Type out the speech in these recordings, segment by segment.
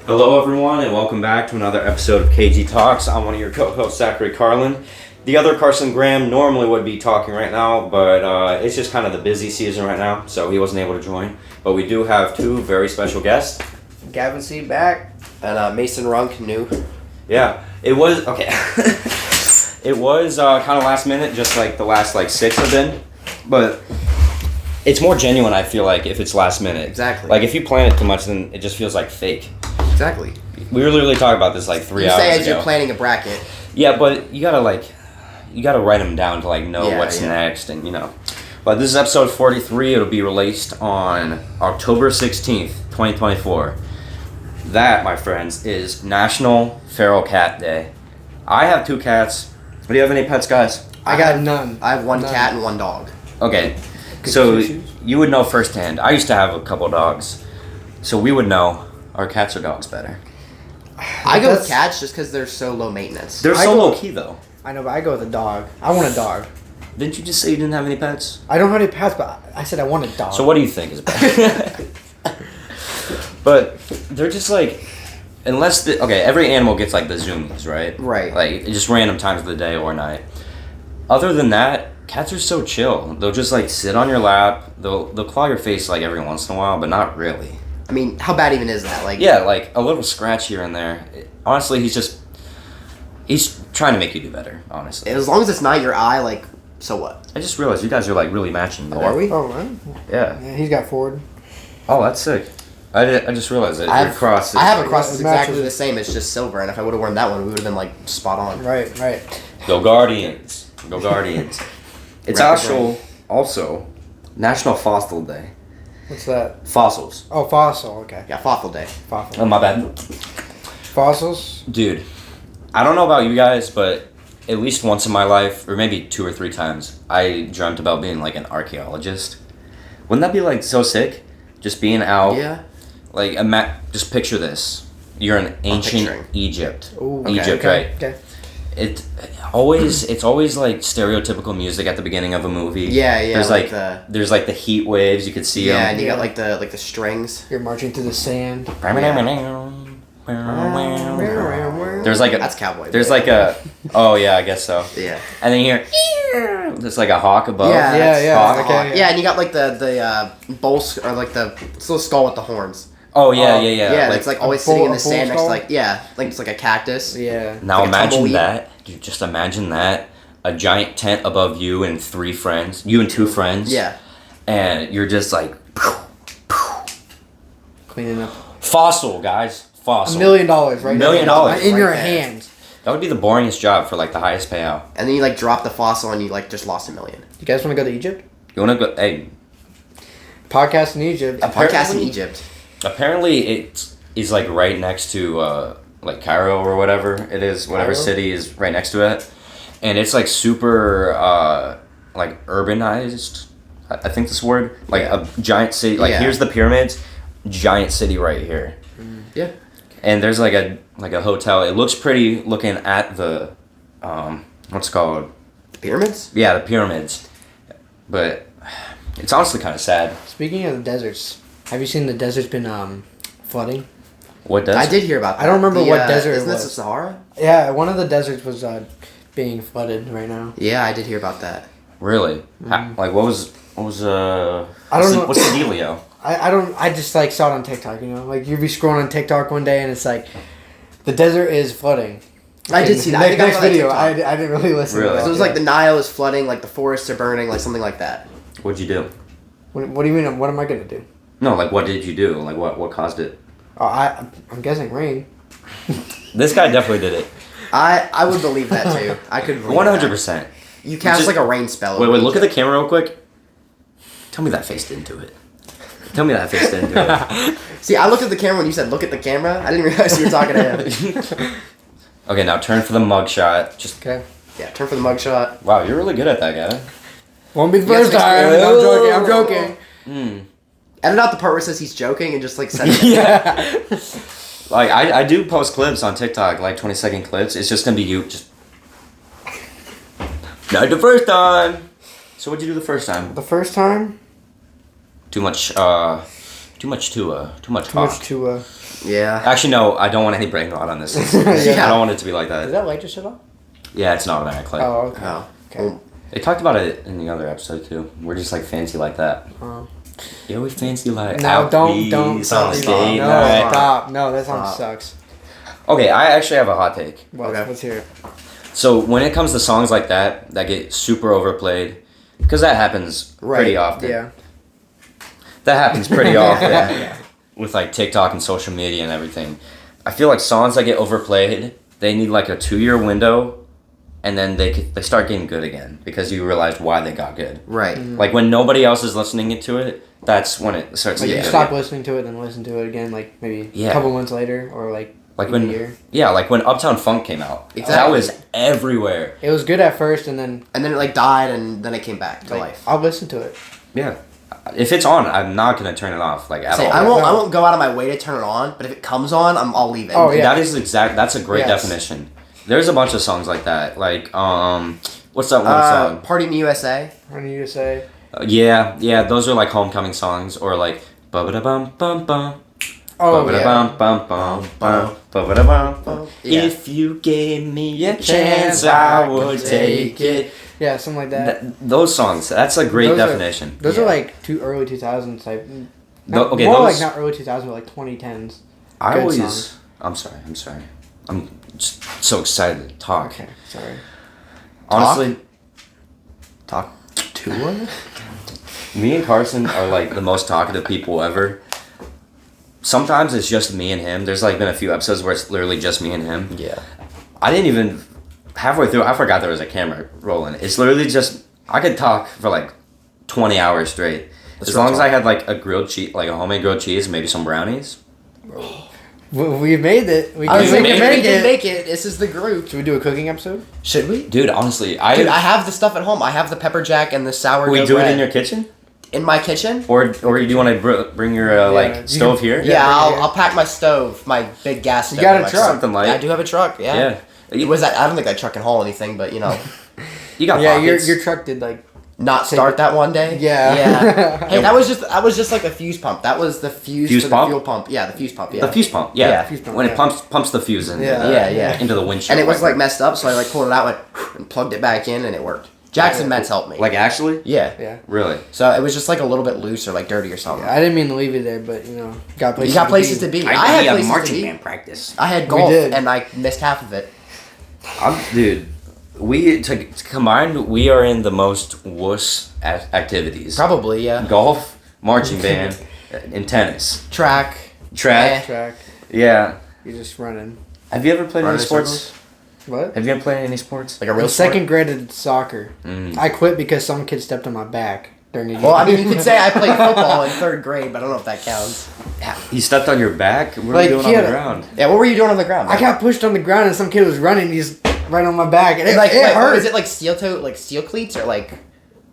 Hello everyone and welcome back to another episode of KG Talks. I'm one of your co-hosts, Zachary Carlin. The other Carson Graham normally would be talking right now, but it's just kind of the busy season right now, so he wasn't able to join. But we do have two very special guests. Gavin, Szijj back. And Mason Runk, new. Yeah, it was, okay. It was kind of last minute, just like the last six have been, but it's more genuine, I feel like, if it's last minute. Exactly. Like, if you plan it too much, then it just feels like fake. Exactly. We were literally talking about this 3 hours ago. You say as you're planning a bracket. Yeah, but you gotta write them down to know what's next, and But this is episode 43. It'll be released on October 16th, 2024. That, my friends, is National Feral Cat Day. I have 2 cats. Do you have any pets, guys? I got none. I have one cat and one dog. Okay, so you would know firsthand. I used to have a couple dogs, so we would know our cats or dogs better. I go with cats just because they're so low maintenance. They're so low key though. I know, but I go with a dog. I want a dog. Didn't you just say you didn't have any pets? I don't have any pets, but I said I want a dog. So what do you think is better? But they're just unless every animal gets the zoomies, right? Right. Just random times of the day or night. Other than that, cats are so chill. They'll just sit on your lap. They'll claw your face every once in a while, but not really. I mean, how bad even is that? Yeah, a little scratch here and there. Honestly, he's trying to make you do better, honestly. As long as it's not your eye, so what? I just realized you guys are really matching. Oh, are we? Oh, man. Yeah. Yeah, he's got Ford. Oh, that's sick. I just realized that your cross is... I have a cross that's exactly matches. the same. It's just silver, and if I would have worn that one, we would have been spot on. Right. Go Guardians. Go Guardians. It's also National Fossil Day. What's that? Fossils. Oh, fossil. Okay. Yeah, Fossil Day. Fossil. Oh, my bad. Fossils? Dude, I don't know about you guys, but at least once in my life, or maybe 2 or 3 times, I dreamt about being an archaeologist. Wouldn't that be so sick? Just being out. Yeah. Just picture this. You're in ancient Egypt. Ooh, Egypt, okay. right? Okay. It's always stereotypical music at the beginning of a movie. Yeah. There's the heat waves, you could see them. Yeah, and you got the strings. You're marching through the sand. There's that's cowboy. There's oh yeah, I guess so. Yeah. And then you hear there's a hawk above. Yeah. Hawk. Okay. Yeah, and you got the bull or the little skull with the horns. Oh yeah. Yeah, it's always sitting in the sand next skull? to it's like a cactus. Yeah. Now imagine tumbleweed. that. Dude, just imagine that. A giant tent above you and 3 friends. You and 2 friends. Yeah. And you're just Cleaning up. fossil, guys. Fossil. $1 million, right? $1 million. In your Right there. hands. That would be the boringest job for the highest payout. And then you drop the fossil and you just lost $1 million. You guys want to go to Egypt? You wanna go? Hey, Podcast in Egypt. A podcast in Egypt. apparently it is right next to Cairo or whatever it is, whatever Cairo? city is right next to it, and it's super urbanized. I think this word a giant city. Here's the pyramids, giant city right here. Yeah. And there's a hotel. It looks pretty looking at the what's it called? The pyramids? Yeah, the pyramids. But it's honestly kind of sad. Speaking of the deserts, have you seen the desert's been flooding? What does? I did hear about that. I don't remember what desert it Isn't this was. the Sahara? Yeah, one of the deserts was being flooded right now. Yeah, I did hear about that. Really? What was I don't know. What's the dealio? I just saw it on TikTok, you'd be scrolling on TikTok one day and it's the desert is flooding. I did see that. I think I Next saw that video, TikTok. I didn't really listen Really? to that. So it was the Nile is flooding, the forests are burning, something like that. What'd you do? What do you mean, what am I going to do? No, what did you do? What caused it? Oh, I'm guessing rain. This guy definitely did it. I would believe that too. I could believe 100%. that. You cast a rain spell. Wait, look at the camera real quick. Tell me that face didn't do it. Tell me that face didn't do it. See, I looked at the camera when you said look at the camera. I didn't realize you were talking to him. Okay, now turn for the mugshot. Just Okay. Yeah, turn for the mugshot. wow, you're really good at that, guy. Won't be the You got first some time. experience. I'm joking. Edit out the part where it says he's joking and just said it. Yeah. I do post clips on TikTok, 20-second clips. It's just gonna be you just. Not the first time. So what'd you do the first time? The first time? Too much Too much Too much Too talk. much to. Yeah. Actually, no. I don't want any brain rot on this. Yeah. I don't want it to be like Is that. that light just shut off? Yeah, it's not automatic. Like, Oh, okay. Oh. Okay. they talked about it in the other episode too. We're just like fancy like that. Yeah, we fancy like. No, don't on stop. skate No, night. stop. No, that song Stop. sucks. Okay, I actually have a hot take. Well, Okay. let's hear it. So when it comes to songs like that get super overplayed, because that happens pretty often. Yeah. That happens pretty often Yeah. with like TikTok and social media and everything. I feel like songs that get overplayed, they need like a 2-year window, and then they start getting good again because you realize why they got good. Right. Like when nobody else is listening to it, that's when it starts Like to you get good. stop listening to it, then listen to it again, like maybe Yeah. a couple months later, or like Like a when year. yeah, like when Uptown Funk came out. That Exactly. was everywhere. It was good at first, and then And then it like died, and then it came back to like, life. I'll listen to it. Yeah. If it's on, I'm not gonna turn it off like at Say, all. I won't. No. I won't go out of my way to turn it on. But if it comes on, I'll leave it. Oh, yeah. That's a great Yes. definition. There's a bunch of songs like that. Like what's that one song? Party in the USA. Honey USA. Yeah, those are like homecoming songs or like ba ba da bum bum bum. Oh Ba-ba-da yeah. bum bum bum bum. Ba-ba-da bum bum. Yeah. If you gave me a chance, I would take it. Yeah, something like that. Those songs, that's a great Those are- definition. Those Yeah. are like early 2000s type. Okay, more those- like not early 2000s, but like 2010s. I good always. songs. I'm sorry. I'm just so excited to talk. Okay, sorry. Honestly, Talk to her. me and Carson are like the most talkative people ever. Sometimes it's just me and him. There's like been a few episodes where it's literally just me and him. Yeah. I didn't even halfway through. I forgot there was a camera rolling. It's literally just I could talk for like 20 hours straight. That's As real long as talk. I had like a grilled cheese, like a homemade grilled cheese, and maybe some brownies. We made it. We I was can like, make we can it. make it. This is the group. Should we do a cooking episode? Should we? Dude, honestly, Dude, I have the stuff at home. I have the pepper jack and the sourdough we do bread. it in your kitchen, In my kitchen? or do you want to bring your you like stove can- here? Yeah, bring it I'll, here. I'll pack my stove, my big gas stove. You got in a my truck. Something like Yeah, I do have a truck, yeah. Yeah. Was that? I don't think that truck can haul anything, but you know, You got Yeah, pockets. your truck did like. not start that one day. Yeah. Yeah. Hey, that was just like a fuse pump. That was the fuse Fuse for pump? the fuel pump. Yeah, the fuse pump. Yeah. The fuse pump, yeah. Yeah. Fuse pump, when yeah. it pumps the fuse in, Yeah. Yeah. into the windshield. And it was like messed up, so I like pulled it out, went and plugged it back in, and it worked. Jackson Metz helped me. like actually, Yeah. Yeah. really. So it was just like a little bit loose or like dirty or something. Yeah, I didn't mean to leave you there, but you know, got places. You got places to be. I had places to be. practice. I had golf, did. and I missed half of it. Dude, we to combined, we are in the most wuss activities. Probably, yeah. Golf, marching band, and tennis. Track. Track. Track. Yeah. You're just running. Have you ever played any Running sports? circles? What? Have you ever played any sports? Like a In real second grade, I did soccer. Mm. I quit because some kid stepped on my back during the game. Well, I mean, you could say I played football in third grade, but I don't know if that counts. He stepped on your back? What were Like, you doing he on had the a- ground? Yeah, what were you doing on the ground? I got pushed on the ground and some kid was running. He's right on my back, and it, like, it like, hurt. is it like steel cleats or like?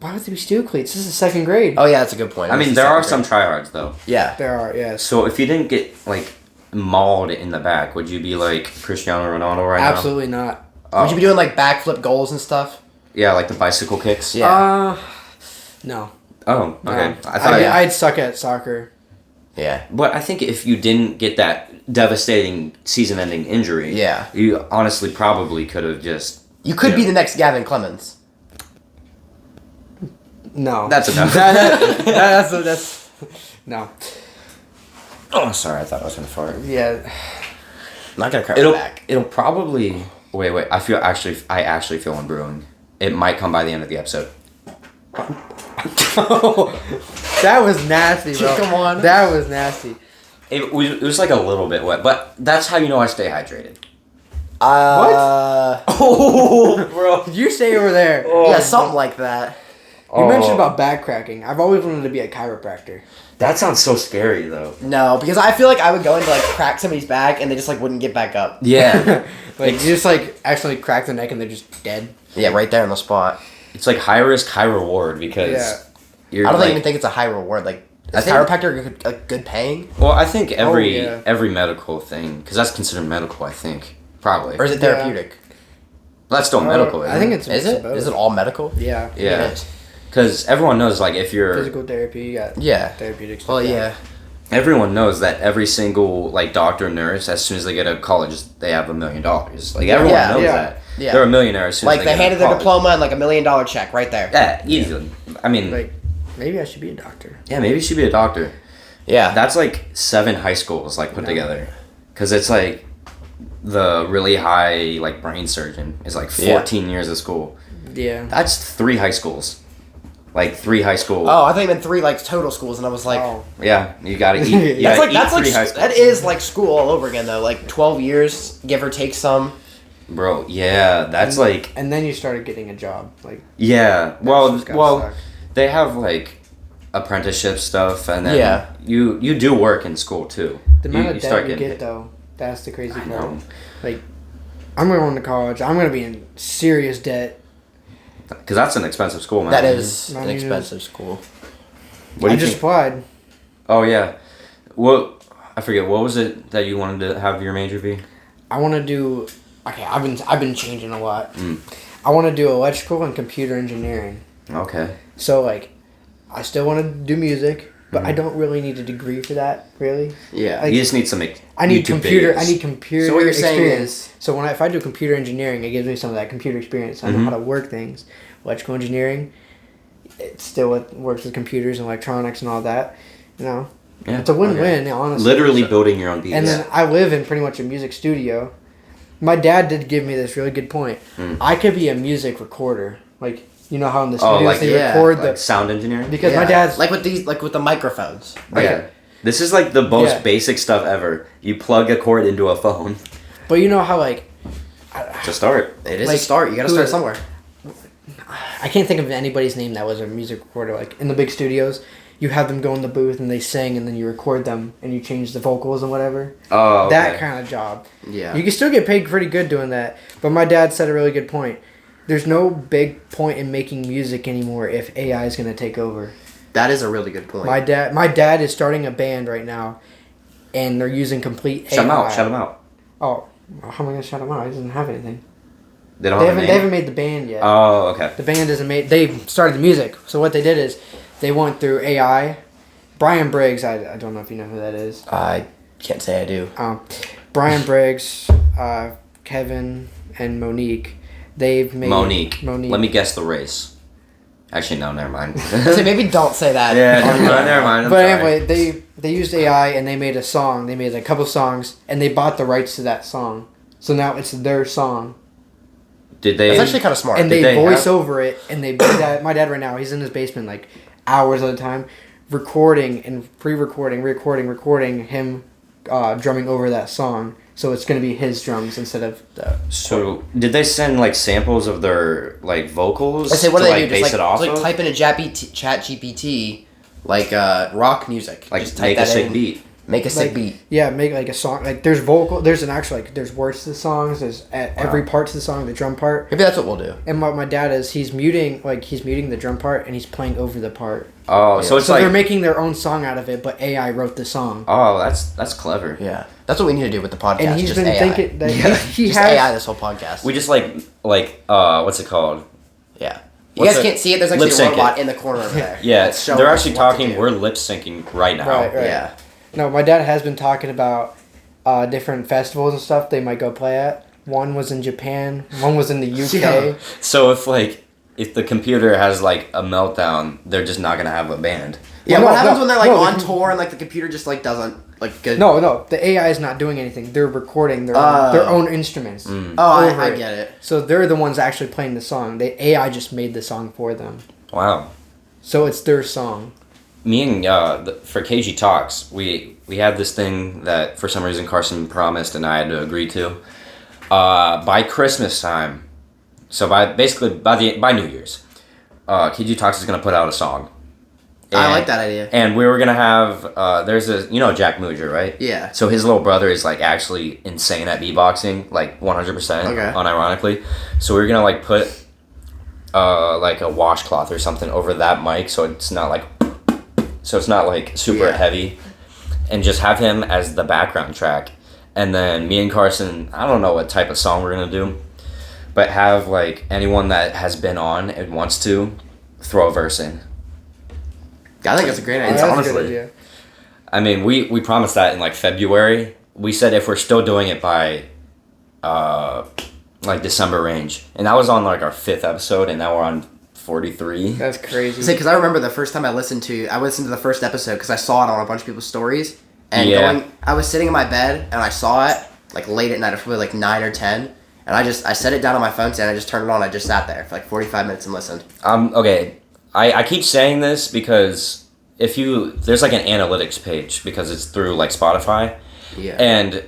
Why would there be steel cleats? This is second grade. Oh yeah, that's a good point. I This mean, is there are second some grade. tryhards, though. Yeah. There are, yes. So if you didn't get, like, mauled in the back, would you be like Cristiano Ronaldo right now? Absolutely not. Oh. Would you be doing like backflip goals and stuff? Yeah, like the bicycle kicks? Yeah. No. Oh, No. okay. I thought I'd suck at soccer. Yeah. But I think if you didn't get that devastating season-ending injury, Yeah. you honestly probably could have just... You could Yeah. be the next Gavin Clemens. No. That's enough. That's no. Oh, sorry, I thought I was gonna fart. Yeah. I'm not gonna crack It'll back. it'll probably... Wait, I actually feel one brewing. It might come by the end of the episode. That was nasty, bro. Come on. That was nasty. It was like a little bit wet, but that's how you know I stay hydrated. Oh, bro. You stay over there. Yeah, something like that. You mentioned about back cracking. I've always wanted to be a chiropractor. That sounds so scary, though. No, because I feel like I would go into like crack somebody's back and they just like wouldn't get back up. Yeah. Like, you just like actually crack the neck and they're just dead. Yeah, right there on the spot. It's like high risk, high reward because Yeah. you're I don't like, even think it's a high reward. Like, I is think- chiropractor a good paying, Well, I think every yeah. every medical thing, because that's considered medical, I think. Probably. or is it Yeah. therapeutic? That's still medical, I think it's Is it? both. Is it all medical? Yeah. Yeah. It is. Because everyone knows, like, if you're... Physical therapy, you got Yeah. therapeutic stuff. Well, yeah. everyone knows that every single like doctor, nurse, as soon as they get out of college, they have $1 million. Like everyone knows that. Yeah. They're a millionaire as soon as Like they they get handed out their of college. diploma and like $1 million check right there. Yeah, easily. I mean, Like, maybe I should be a doctor. yeah, maybe you should be a doctor. Yeah. That's like 7 high schools like put together, because it's like the really high like brain surgeon is like 14 years of school. Yeah. That's 3 high schools, like 3 high school. Oh, I thought you meant 3 like total schools, and I was like, Yeah, you gotta eat. that's like high schools. that is like school all over again though. Like 12 years, give or take some. Bro, yeah, that's like And then you started getting a job. Like, yeah. just gotta Well, suck. they have like apprenticeship stuff, and then Yeah. you do work in school too. the amount of debt you getting get though, that's the crazy I part. know. Like, I'm going to college. I'm going to be in serious debt. Because that's an expensive school, man. That is Mine an is- expensive school. What do I you just think? applied. Oh yeah. Well, I forget, what was it that you wanted to have your major be? I want to do. Okay, I've been changing a lot. Mm. I want to do electrical and computer engineering. Okay. So like, I still want to do music, but Mm-hmm. I don't really need a degree for that. Really, Yeah. Like, You just need some I need YouTube computer. videos. I need computer. So what you're saying experience. is- So if I do computer engineering, it gives me some of that computer experience. I know Mhm. how to work things. Electrical engineering, it still works with computers and electronics and all that. You know, Yeah. it's a win-win. Honestly, Literally building your own beats. And then I live in pretty much a music studio. My dad did give me this really good point. Mm. I could be a music recorder. Like, you know how in the Oh, studios like- they yeah, record like the... sound engineering. Because my dad's... like with the microphones. Like, Yeah. This is like the most Yeah. basic stuff ever. You plug a cord into a phone But you know how, like... to start. It is Like, a start. You gotta who start is- somewhere. I can't think of anybody's name that was a music recorder. Like, in the big studios, you have them go in the booth and they sing and then you record them and you change the vocals and whatever. Oh, okay. That kind of job. Yeah. You can still get paid pretty good doing that. But my dad said a really good point. There's no big point in making music anymore if AI is going to take over. That is a really good point. My dad is starting a band right now, and they're using complete AI. Shut them out. Shut them out. Oh, how am I going to shut him out? He doesn't have anything. They don't They have a haven't, name? they haven't made the band yet. Oh, okay. The band isn't made. They started the music. So what they did is they went through AI. Brian Briggs, I don't know if you know who that is. I can't say I do. Brian Briggs, Kevin, and Monique. They've made Monique. Let me guess the race. Actually, no, never mind. So maybe don't say that. Yeah, never mind. I'm But sorry. anyway, they used AI and they made a song. They made a couple songs and they bought the rights to that song. So now it's their song. Did they? It's actually kind of smart. And they Did they voice have- over it and they do that. My dad right now, he's in his basement like hours at a time recording and recording him drumming over that song. So it's going to be his drums instead of the... So did they send like samples of their like vocals I say, what to do they like do? base Just it off like of? type in a chat GPT, like rock music. Like Just make type a that sick in, beat. Make a sick Like, beat. Yeah, make like a song. Like there's there's an actual like there's words to the songs. There's every part to the song, the drum part. Maybe that's what we'll do. And what my dad is, he's muting the drum part and he's playing over the part. Oh, so it's So like they're making their own song out of it, but AI wrote the song. oh, that's clever. Yeah, that's what we need to do with the podcast. And he's just been AI. thinking that he just has AI this whole podcast. We just like what's it called? Yeah. You What's guys it? can't see it. There's actually Lip a sync robot it. in the corner over there. Yeah, It's showing they're us actually what to talking. do. We're lip syncing right now. Right. Yeah. No, my dad has been talking about different festivals and stuff they might go play at. One was in Japan. One was in the UK. Yeah. So if the computer has like a meltdown, they're just not gonna have a band. Yeah. Well, What no, happens no, when they're like no, on the- tour and like the computer just like doesn't like good? No, the AI is not doing anything. They're recording their own instruments. Mm. Oh, over I it. get it. So they're the ones actually playing the song. The AI just made the song for them. Wow. So it's their song. Me and for KG Talks, we had this thing that for some reason Carson promised and I had to agree to. By Christmas time, so by New Year's, KG Talks is gonna put out a song. I like that idea. And we were gonna have there's a Jack Mooger, right? Yeah. So his little brother is like actually insane at beatboxing, like 100%, Okay. unironically. So we were gonna like put like a washcloth or something over that mic, so it's not like super Yeah. heavy, and just have him as the background track. And then me and Carson, I don't know what type of song we're gonna do, but have like anyone that has been on and wants to throw a verse in. I think that's a great It's idea. That's a good honestly- idea. I mean, we promised that in like February. We said if we're still doing it by like December range, and that was on like our 5th episode, and now we're on 43. That's crazy. See, because I remember the first time I listened to the first episode because I saw it on a bunch of people's stories, and I was sitting in my bed and I saw it like late at night, it was probably like 9 or 10, and I set it down on my phone and I just turned it on. I just sat there for like 45 minutes and listened. Okay, I keep saying this because there's like an analytics page because it's through like Spotify, and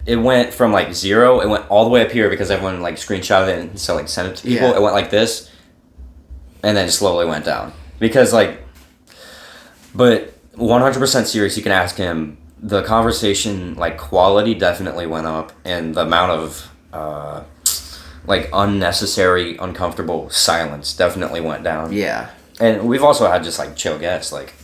it went from like 0, it went all the way up here because everyone like screenshotted it and so like sent it to people. It went like this, and then slowly went down because like, but 100% serious. You can ask him. The conversation like quality definitely went up, and the amount of like unnecessary, uncomfortable silence definitely went down. Yeah, and we've also had just like chill guests, like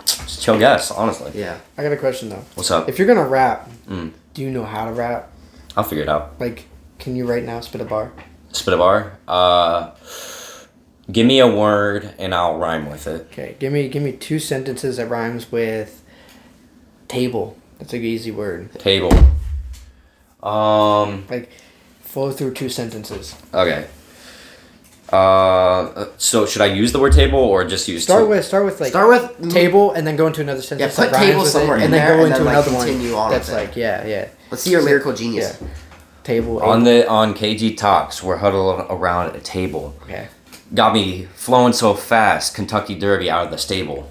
just chill guests, honestly. Yeah. I got a question though. What's up? If you're gonna rap, do you know how to rap? I'll figure it out. Like, can you right now spit a bar? Spit a bar? Give me a word and I'll rhyme with it. Okay, give me 2 sentences that rhymes with table. That's an easy word. Table. Like, flow through 2 sentences. Okay. So should I use the word table or just use start with table and then go into another sentence. Yeah, put table somewhere in and there then go and into then, another continue one. on That's with it. like yeah. Let's see your lyrical genius. Yeah. Table on KG Talks. We're huddled around a table. Okay. Got me flowing so fast. Kentucky Derby out of the stable.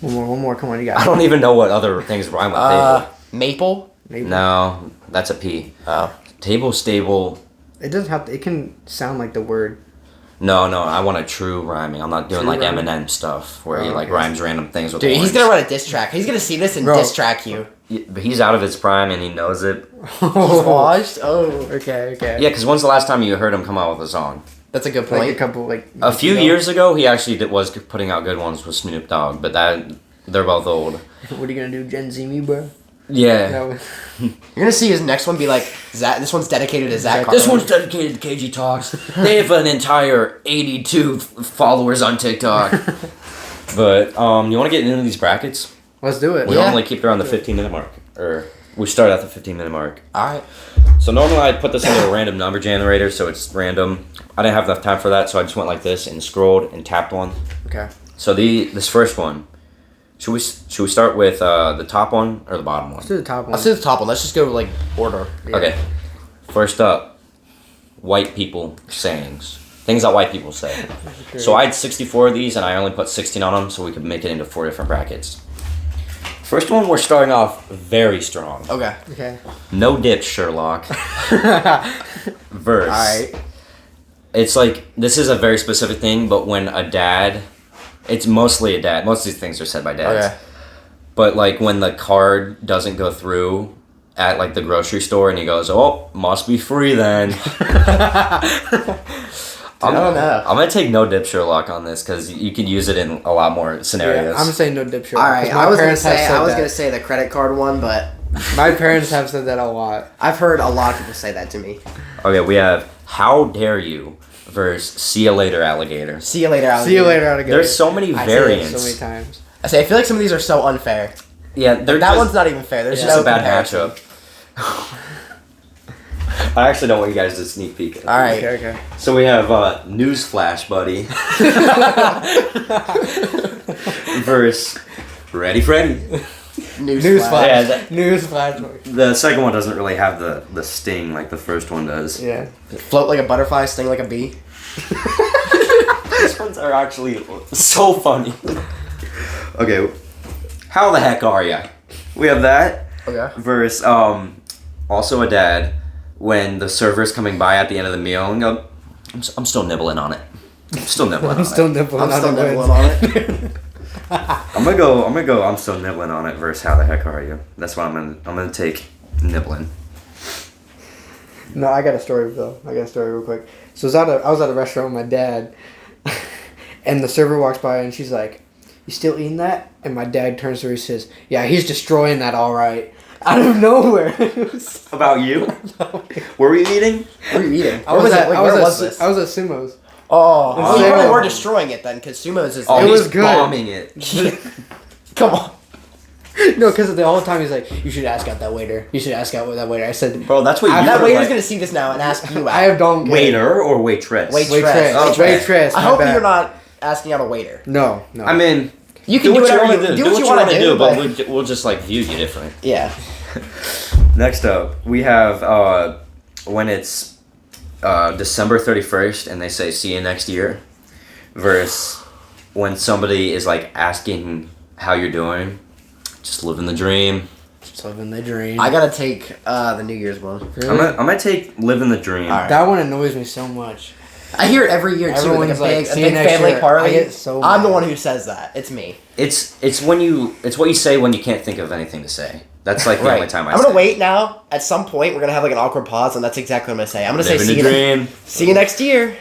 One more. Come on, you got it. I don't even know what other things rhyme with table. Maple? No, that's a P. Oh. Table, stable. It doesn't have to. It can sound like the word. No, I want a true rhyming. I'm not doing True like rhyming? Eminem stuff where he like rhymes random things with Dude, orange. he's gonna run a diss track. He's gonna see this and diss track you. But he's out of his prime and he knows it. He's washed? Oh. Okay. Yeah, because when's the last time you heard him come out with a song? That's a good point. Like a couple, like... A few years ago, he actually was putting out good ones with Snoop Dogg, but they're both old. What are you gonna do, Gen Z me, bro? Yeah. No. You're gonna see his next one be like, Zach. This one's dedicated to Zach. This one's dedicated to KG Talks. They have an entire 82 followers on TikTok. But you want to get into these brackets? Let's do it. We normally keep it around the 15-minute mark, or we start at the 15-minute mark. All right. So normally I put this into a random number generator, so it's random. I didn't have enough time for that, so I just went like this and scrolled and tapped one. Okay. So this first one, should we start with the top one or the bottom one? Let's do the top one. Let's do the top one. Let's just go like order. Yeah. Okay. First up, white people sayings. Things that white people say. So I had 64 of these, and I only put 16 on them, so we could make it into 4 different brackets. First one, we're starting off very strong. Okay. No dip, Sherlock. Verse. All right. It's like, this is a very specific thing, but when a dad, it's mostly a dad. Most of these things are said by dads. Okay. But like when the card doesn't go through at like the grocery store and he goes, oh, must be free then. I don't know. I'm going to take no dip Sherlock on this because you could use it in a lot more scenarios. Yeah, I'm saying no dip Sherlock. All right. I was gonna say the credit card one, but my parents have said that a lot. I've heard a lot of people say that to me. Okay, we have how dare you versus see you later alligator. See you later, alligator. See you later, alligator. There's so many variants. So many times. I feel like some of these are so unfair. Yeah, That one's not even fair. There's It's just a bad comparison. matchup. I actually don't want you guys to sneak peek. All right. Okay. So we have Newsflash, buddy. versus Ready Freddy. Newsflash. Yeah, Newsflash. the second one doesn't really have the sting like the first one does. Yeah. Float like a butterfly, sting like a bee. These ones are actually so funny. Okay, how the heck are ya? We have that. Okay. Versus also a dad when the server's coming by at the end of the meal and go, I'm still nibbling on it. I'm still nibbling I'm still nibbling on it. I'm gonna go I'm still nibbling on it versus how the heck are you? That's what I'm gonna take nibbling. No, I got a story though. Real quick. So I was at a restaurant with my dad, and the server walks by and she's like, "You still eating that?" And my dad turns to her and says, "Yeah, he's destroying that all right." Out of nowhere. About you? Were we eating? What are you eating? I was at Where was this? I was at Sumo's. Oh, well, you Sumo. probably were destroying it then, because Sumo's is. Oh, It he's was good. bombing it. Come on, No, because the whole time he's like, you should ask out that waiter. You should ask out that waiter. I said, Bro, that's what you that were waiter's like, gonna see this now and ask you out. I have don't care. waiter or waitress? Waitress. Oh, Okay. waitress. I my hope bad. you're not asking out a waiter. No. I mean, You can do what you whatever want to do. do Do what you want to do, but but we'll just like view you different. yeah. Next up, we have when it's December 31st and they say see you next year, versus when somebody is like asking how you're doing, just living the dream. Just living the dream. I gotta take the New Year's one. Really? I'm gonna take living the dream. All right. That one annoys me so much. I hear it every year too. Everyone's Like like, a "See you big next family year." party. I get so I'm the mad. one who says that. It's me. It's what you say when you can't think of anything to say. That's like the only time I'm gonna wait now. At some point, we're gonna have like an awkward pause, and that's exactly what I'm gonna say. I'm gonna say Living the dream. see you next year.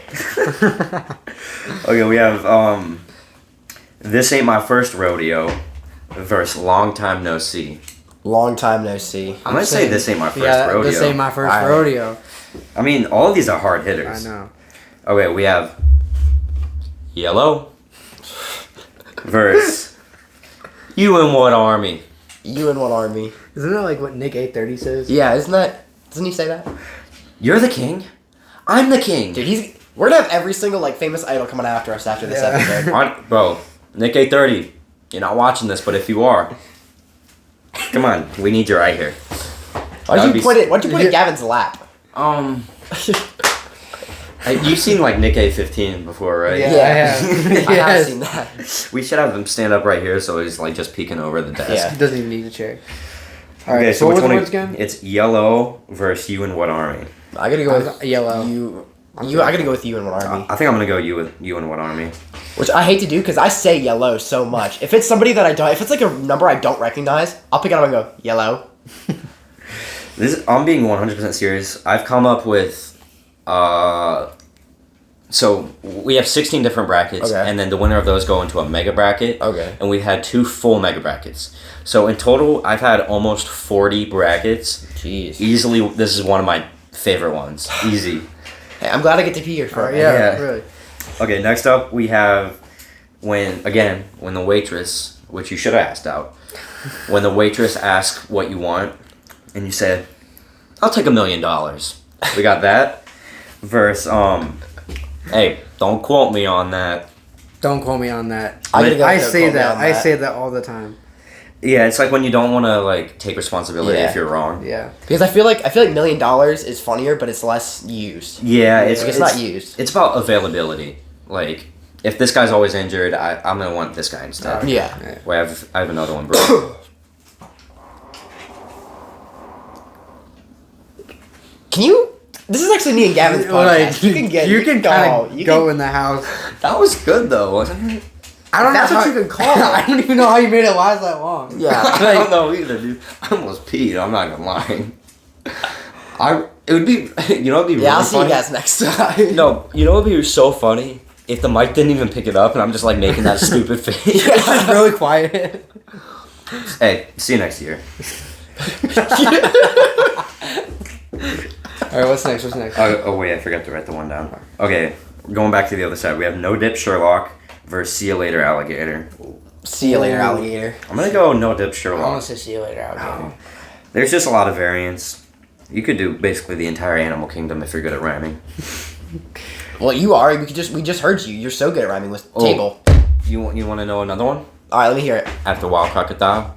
Okay, we have this ain't my first rodeo versus long time no see. Long time no see. I'm gonna say this ain't my first Yeah, rodeo. this ain't my first Alright. rodeo. I mean, all of these are hard I hitters. know. Okay, we have yellow versus you in what army? You in what army? Isn't that like what Nick 830 says? Yeah, isn't that? Doesn't he say that? You're the king. I'm the king. Dude, we're gonna have every single like famous idol coming after us after this Yeah. episode. Bro, Nick 830. You're not watching this, but if you are, come on, we need you right here. Why'd you put it in Gavin's lap? You've seen like Nick A15 before, right? Yeah, Yeah. I have. I have Yes. seen that. We should have him stand up right here so he's like just peeking over the desk. Yeah. He doesn't even need a chair. Alright, Okay, so what which were the one? words again? It's yellow versus you in what army? I gotta go with Yellow. You. I gotta go with you in what army. I think I'm gonna go you in what army. Which I hate to do because I say yellow so much. If it's somebody that I don't, if it's like a number I don't recognize, I'll pick it up and go yellow. I'm being 100% serious. I've come up with so we have 16 different brackets, Okay. and then the winner of those go into a mega bracket. Okay. And we've had 2 full mega brackets. So in total, I've had almost 40 brackets. Jeez. Easily, this is one of my favorite ones. Easy. Hey, I'm glad I get to be here for Alright, it. yeah, Yeah. really. Okay, next up we have when the waitress, which you should have asked out, when the waitress asks what you want, and you say, "I'll take $1 million." We got that. Verse hey, don't quote me on that. Don't quote me on that. I gotta go I with say quote me that. on I that. say that all the time. Yeah, it's like when you don't want to like take responsibility Yeah. if you're wrong. Yeah. Because I feel like $1 million is funnier, but it's less used. Yeah, It's not used. It's about availability. Like if this guy's always injured, I'm gonna want this guy instead. Yeah. Wait, I have another one, bro. Can you? This is actually me and Gavin's podcast. Like, you can get. You can kind of you go can- in the house. That was good though, wasn't it? I don't That's know what how- you can call it. I don't even know how you made it last that long. Yeah. I don't know either, dude. I almost peed. I'm not gonna lie. It would be, you know, it'd be really Yeah, I'll see funny. you guys next time. No, you know, it'd be so funny if the mic didn't even pick it up, and I'm just like making that stupid face. It's just really quiet. Hey, see you next year. Alright, what's next? What's next? Oh wait, I forgot to write the one down. Okay, going back to the other side, we have no dip Sherlock versus see you later alligator. See you later, alligator. I'm gonna go no dip I want Sherlock. to say see you later, alligator. There's just a lot of variants. You could do basically the entire animal kingdom if you're good at rhyming. Well, you are. We just heard you. You're so good at rhyming with Oh. table. You want to know another one? All right, let me hear it. After wild crocodile.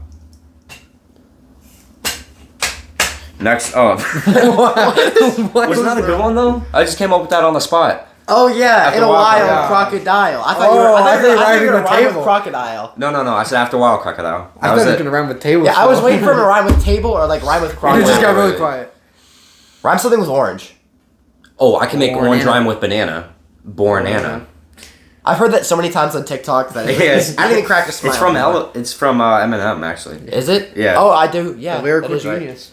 Next up. What Wasn't that a good one though? I just came up with that on the spot. Oh yeah, After in a wild while, crocodile. crocodile. I thought you were. Oh, I thought you were rhyming gonna with rhyme with table. crocodile. No, I said after wild crocodile. I That thought was it was it. going to rhyme with table. Yeah, I was waiting for him to rhyme with table or like rhyme with It crocodile. just got Wait, really wait. quiet. Rhyme something with orange. Oh, I can make Banana. orange rhyme with banana. Banana. I've heard that so many times on TikTok that Yes. I didn't even crack a smile. It's from Eminem actually. Is it? Yeah. Oh, I do. Yeah. The lyrical that is right. genius.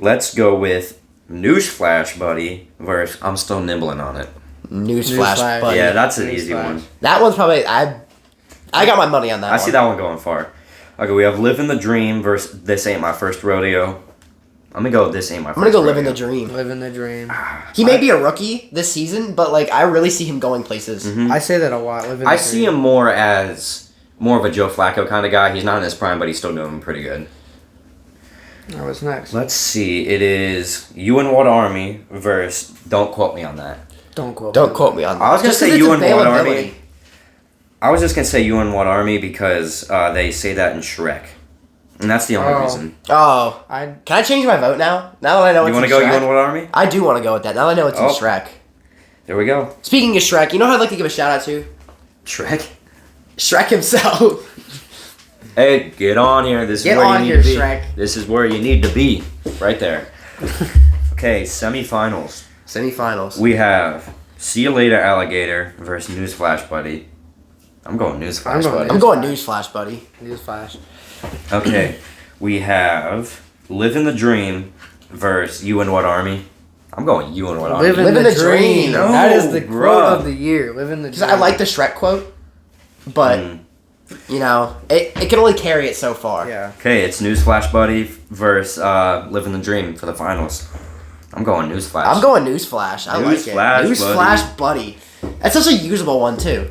Let's go with Newsflash, buddy, versus I'm still nibbling on it. Newsflash, Newsflash. buddy. Yeah, that's an easy Newsflash. one. That one's probably I got my money on that. I see that one going far. Okay, we have Living the Dream versus This Ain't My First Rodeo. I'm gonna go. This ain't my. I'm gonna go living the dream. Living the dream. He may be a rookie this season, but like I really see him going places. Mm-hmm. I say that a lot. I see him more as more of a Joe Flacco kind of guy. He's not in his prime, but he's still doing pretty good. Oh, what's next? Let's see. It is you and What Army versus. Don't quote me on that. Don't quote me on that. I was gonna Just say 'cause you it's and What availability. Army. I was just gonna say you and What Army because they say that in Shrek, and that's the only reason. Oh, can I change my vote now? Now that I know You it's want in to go Shrek? you and What Army? I do want to go with that. Now that I know it's in Shrek. There we go. Speaking of Shrek, you know who I'd like to give a shout out to? Shrek. Shrek himself. Hey, get on here. This Get is where on you here, need to be. Shrek. This is where you need to be. Right there. Okay, semifinals. Semifinals. We have See You Later Alligator versus Newsflash Buddy. I'm going Newsflash Buddy. I'm going Newsflash, buddy. Newsflash. Okay, we have Living the Dream versus You and What Army. I'm going You and What Army. Living Living the the dream. dream. That is the No, quote bruh. of the year. Living the Because dream. I like the Shrek quote, but you know, it can only carry it so far. Yeah. Okay, it's Newsflash Buddy versus Living the Dream for the finals. I'm going Newsflash. I'm going Newsflash. I like it. Newsflash, Newsflash, buddy. That's such a usable one too.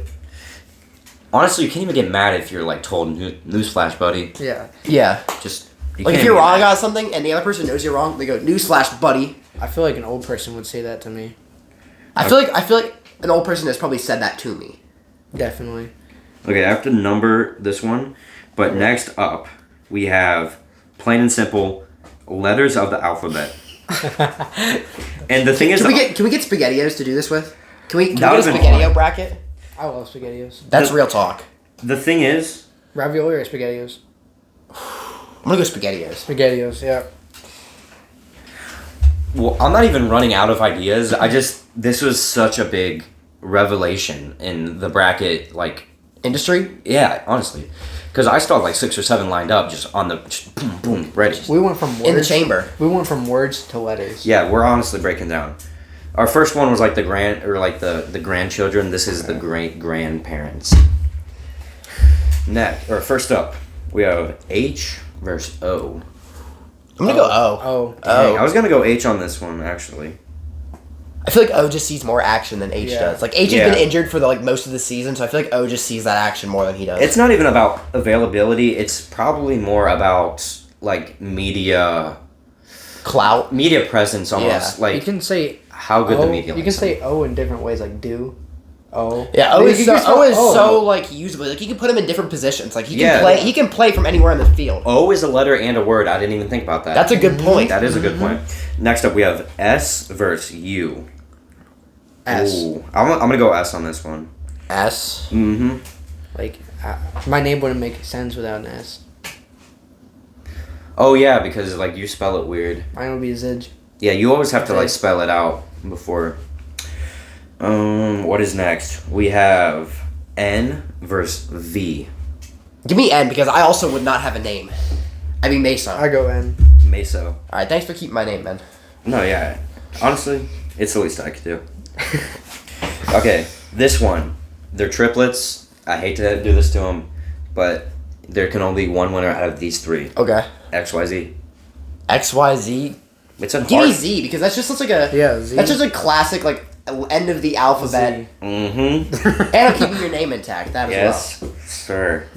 Honestly, you can't even get mad if you're like told Newsflash Buddy. Yeah. Yeah. Just Like if you're wrong about something and the other person knows you're wrong, they go Newsflash, buddy. I feel like an old person would say that to me. I feel like an old person has probably said that to me. Definitely. Okay, I have to number this one, but next up we have plain and simple letters of the alphabet. And the thing is, Can we get SpaghettiOs to do this with? Can we That get a would've been SpaghettiO fun. bracket? I love SpaghettiOs. That's real talk. the thing is, Ravioli or SpaghettiOs? I'm gonna go SpaghettiOs. SpaghettiOs, yeah. well, I'm not even running out of ideas. This was such a big revelation in the bracket, like, Industry? yeah, honestly. Because I still have like 6 or 7 lined up just on the, just boom, boom, ready. We went from words. In the chamber. We went from words to letters. Yeah, we're honestly breaking down. Our first one was like the grandchildren. This is the great grandparents. First up, we have H versus O. I'm gonna go O. Oh. Dang, I was gonna go H on this one actually. I feel like O just sees more action than H Yeah. does. Like H Yeah. has been injured for most of the season, so I feel like O just sees that action more than he does. It's not even about availability. It's probably more about like media clout. presence almost. Yeah. Like You can say how good O. the media. You can say O in different ways, like do. O. Yeah, I O mean, is you so, can spell O is O. so like usable. Like you can put him in different positions. Like he can Yeah. play. He can play from anywhere in the field. O is a letter and a word. I didn't even think about that. That's a good point. That is a good point. Next up, we have S versus U. S. Ooh. I'm gonna go S on this one. S. Mm-hmm. Like, my name wouldn't make sense without an S. Oh yeah, because like you spell it weird. Mine would be Zij. Yeah, you always have to like Okay. spell it out before. What is next? We have N versus V. Give me N because I also would not have a name. I mean Mason. I go N. Meso. All right, thanks for keeping my name, man. No, yeah. Honestly, it's the least I could do. Okay, this one. They're triplets. I hate to do this to them, but there can only be one winner out of these 3. Okay. XYZ. X Y Z. It's a Give me hard. Z because that's just such like a. Yeah, Z. That's just a classic like end of the alphabet. Z. Mm-hmm. And I'm keeping your name intact. That as Yes, sir.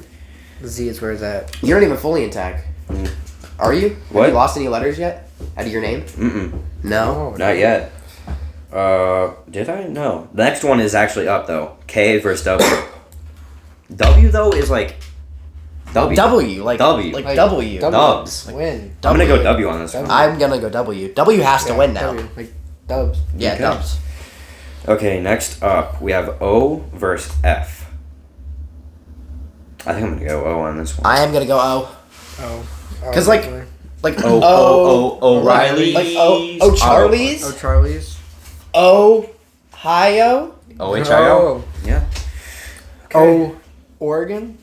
Z is where it's at. well. You're not even fully intact. Mm. Are you? What? Have you lost any letters yet? Out of your name? Mm-mm. No. Oh, Not yet. Did I? No. The next one is actually up though. K versus W. W though is like W. W. Like W. Like Like W. W. Dubs. Win. I'm gonna go W on this one. I'm gonna go W. W has to Yeah, win now. W. Like, dubs. Yeah, Okay. Dubs. Okay, next up we have O versus F. I think I'm gonna go O on this one. I am gonna go O. Oh. 'Cause, like- definitely. Like O'Reilly. Like O Charlie's. Oh, Charlie's. Ohio. OHIO. Oh. Yeah. Oh, Oregon.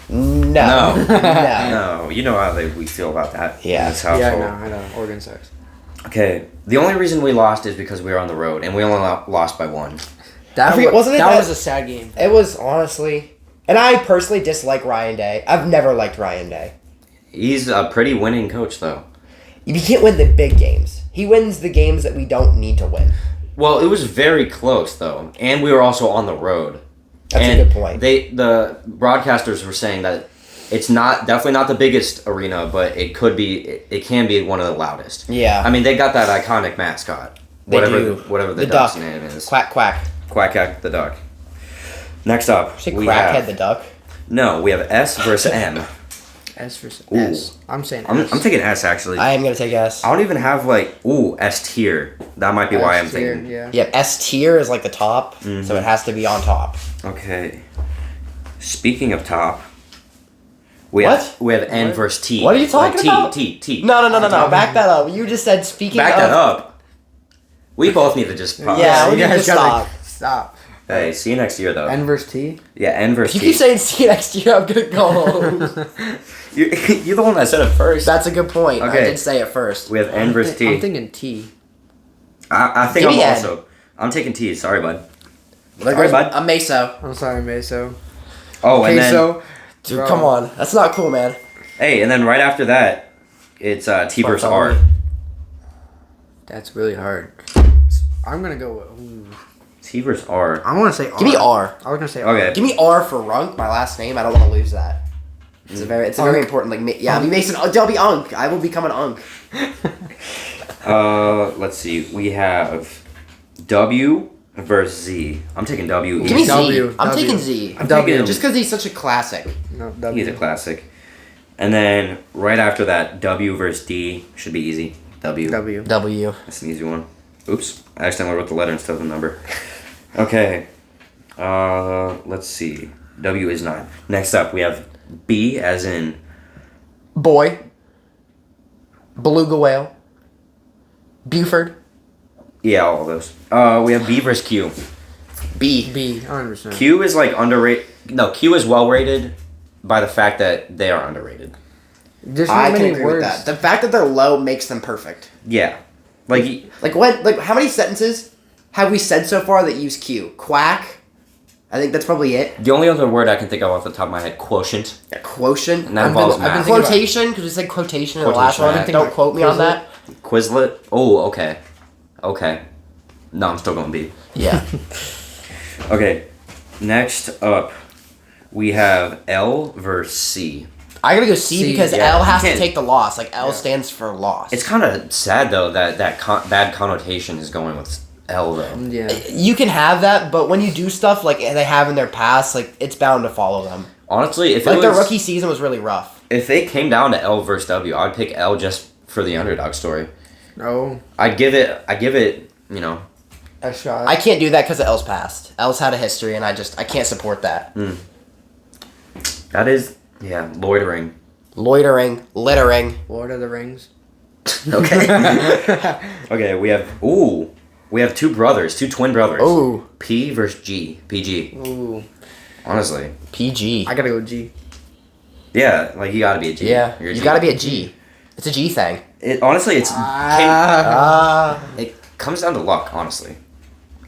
No. No. No. No, you know how we feel about that. Yeah. In this household. Yeah, I know. Oregon sucks. Okay, the only reason we lost is because we were on the road, and we only lost by 1. That I forget, wasn't it that that- was a sad game. It was honestly, and I personally dislike Ryan Day. I've never liked Ryan Day. He's a pretty winning coach, though. You can't win the big games. He wins the games that we don't need to win. Well, it was very close though, and we were also on the road. That's and a good point. The broadcasters were saying that it's definitely not the biggest arena, but it can be one of the loudest. Yeah. I mean, they got that iconic mascot. Whatever the duck's name is. Quack quack. Quack the duck. Next up, we Crackhead the duck. No, we have S versus M. S versus Ooh. S. I'm saying S. I'm taking S actually. I am gonna take S. I don't even have S tier. That might be why I'm thinking. Yeah. Yeah, S tier is like the top, so it has to be on top. Okay. Speaking of top, we What? have N versus T. What are you talking about? T. No. Back that up. You just said speaking Back of. that up. We both need to just pause. Yeah, we you need to guys gotta stop. Hey, see you next year though. N versus T. Yeah, N versus If T. you keep saying see you next year, I'm gonna go home. You're the one that said it first. That's a good point. Okay. I did say it first. We have N versus T. I'm thinking T. I think Give me N. I'm taking T. Sorry, bud. Sorry, bud. I'm Meso. I'm sorry, Meso. Oh, and then Queso. Dude, Bro. come on. That's not cool, man. hey, and then right after that, it's T versus Fuck R. me. That's really hard. I'm gonna go with. T versus R. I want to say R. Give me R. I was gonna say R. Okay. Give me R for Runk, my last name. I don't want to lose that. It's a very important. Like, I'll be Mason. I'll be Unk. I will become an Unk. Let's see. We have W versus Z. I'm taking W. Give me W. Z. I'm W. taking Z. I'm taking him. Just because he's such a classic. No, W. He's a classic. And then right after that, W versus D should be easy. W. W. W. That's an easy one. Oops. I accidentally wrote the letter instead of the number. Okay. Let's see. W is 9. Next up, we have B as in Boy. Beluga whale. Buford. yeah, all of those. We have B versus Q. B. B. 100%. Q is like underrated. No, Q is well rated by the fact that they are underrated. There's I not can many agree words. with that. The fact that they're low makes them perfect. Yeah. Like How many sentences have we said so far that use Q? Quack. I think that's probably it. the only other word I can think of off the top of my head, quotient. A quotient. And that involves I've been math. thinking Quotation, because we said quotation in the last Quotation, one. yeah. Don't quote me on that. Quizlet. Oh, okay. Okay. No, I'm still going B. Yeah. Okay. Next up, we have L versus C. I gotta go C, C, because yeah. L has You to can't- take the loss. Like, L Yeah. stands for loss. It's kind of sad though that bad connotation is going with L though. Yeah. You can have that, but when you do stuff like they have in their past, like, it's bound to follow them. Honestly, if Like, it their was, rookie season was really rough. if it came down to L versus W, I'd pick L just for the underdog story. Oh, I'd give it, you know. a shot. I can't do that because of L's past. L's had a history, and I can't support that. That is, yeah, loitering. Loitering, littering. Lord of the Rings. Okay. Okay, we have two twin brothers. Ooh. P versus G. PG. Ooh. Honestly. PG. I gotta go G. Yeah, like you gotta be a G. Yeah, You're a you G. gotta be a G. It's a G thing. Honestly, it comes down to luck, honestly.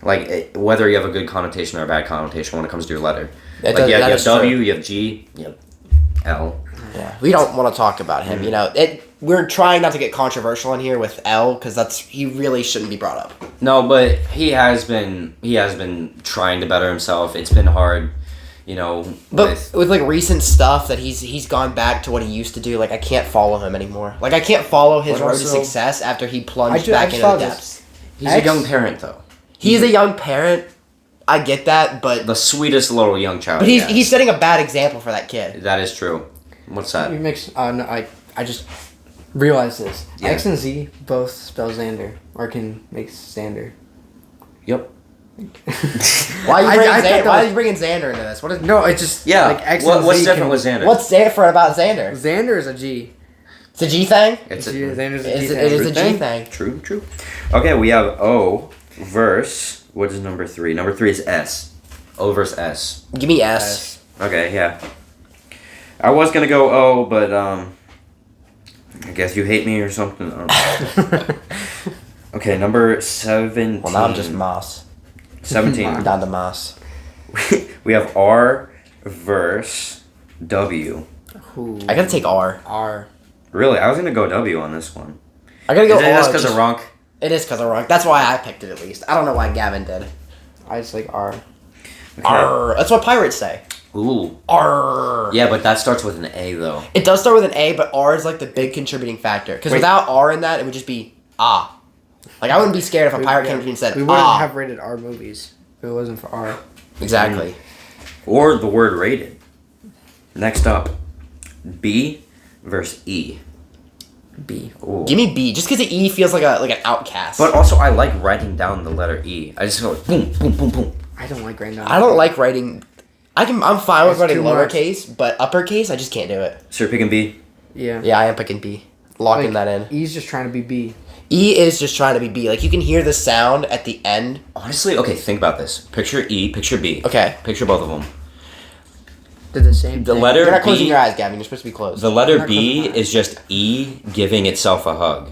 Like, whether you have a good connotation or a bad connotation when it comes to your letter. That Like, does- you that have is W, true. you have G, you have L. Yeah, we don't want to talk about him. You know, we're trying not to get controversial in here with L because he really shouldn't be brought up. No, but he has been trying to better himself. It's been hard, you know. But with like recent stuff that he's gone back to what he used to do. Like, I can't follow him anymore. Like, I can't follow his But road to also- success after he plunged I back just into saw the this. depths. he's a young parent though. He's a young parent. I get that, but The sweetest little young child. he's setting a bad example for that kid. That is true. What's that? You mix. No, I just realized this. Yeah. X and Z both spell Xander or can make Xander. Why Why are you bringing, I thought that Why was- are you bringing Xander into this? What is No, it's just Yeah. like X what's and Z. different with Xander? what's different about Xander? Xander is a G. It's a G thing. It's a, Xander's a G. It is a thing. G thing. True. Okay, we have O versus what is number 3? Number 3 is S. O versus S. Give me S. Okay, yeah. I was gonna go O, but I guess you hate me or something. I don't know. Okay, number 17. Well, now I'm just Moss. 17. I'm down to Moss. We have R versus W. Ooh. I gotta take R. R. Really, I was gonna go W on this one. I gotta go Is it R. just because of Runk? It is because of Runk. That's why I picked it at least. I don't know why Gavin did. I just like R. Okay. R. That's what pirates say. Ooh. R. Yeah, but that starts with an A though. It does start with an A, but R is like the big contributing factor. Because without R in that, it would just be ah. Like I wouldn't be scared if a pirate came to me and said we wouldn't ah. have rated R movies if it wasn't for R. Exactly. Or the word rated. Next up, B versus E. B. Ooh. Give me B, just because the E feels like an outcast. But also, I like writing down the letter E. I just go like boom, boom, boom, boom. I don't like writing down. I don't like writing. I'm fine with It's writing too much. lowercase, but uppercase, I just can't do it. So you're picking B? Yeah. Yeah, I am picking B. Locking that in. E's just trying to be B. E is just trying to be B. Like you can hear the sound at the end. Honestly, okay, think about this. Picture E, picture B. Okay. Picture both of them. They're the same. The thing. letter You're not closing B. your eyes, Gavin. You're supposed to be closed. The letter Not B closing my is just E giving itself a hug.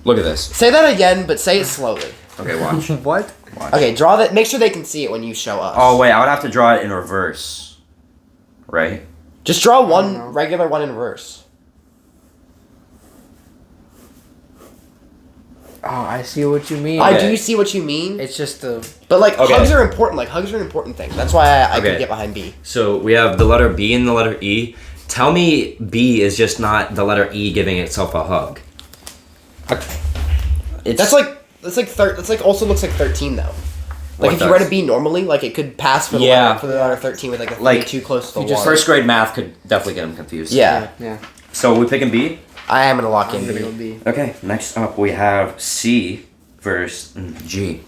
Look at this. Say that again, but say it slowly. Okay, watch. What? Watch. Okay, draw that. Make sure they can see it when you show us. Oh wait, I would have to draw it in reverse. Right? Just draw don't know. one regular one in reverse. Oh, I see what you mean. I Okay. do see what you mean, It's just the. but like Okay. hugs are important. Like hugs are an important thing. That's why I Okay. can get behind B. So we have the letter B and the letter E. Tell me B is just not the letter E giving itself a hug. It's That's like also looks like 13 though. Like What if you does? write a B normally, like it could pass for the Yeah. letter, for the letter 13 with like a 3 Like, too close to the you just one. first grade math could definitely get them confused. Yeah. Yeah. So we picking B? I am gonna lock I'm in gonna B. go B. Okay, next up we have C versus G.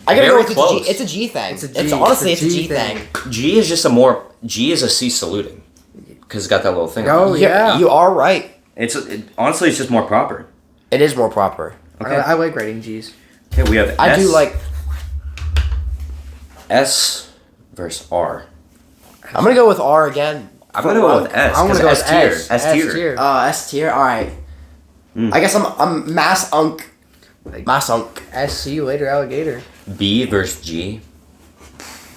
I gotta Very go with close. It's a G thing. It's a G. It's honestly It's a it's a G G thing. G is just G is a C saluting. Because it's got that little thing. on it. Oh, yeah. You are right. Honestly, it's just more proper. It is more proper. Okay. I like writing G's. Okay, we have I S, do like. S versus R. I'm gonna go with R again. I'm gonna go with S. I'm gonna 'cause go S with tier. S. S tier. S tier. All right. I guess I'm mass unk. Mass unk. S. See you later, alligator. B versus G.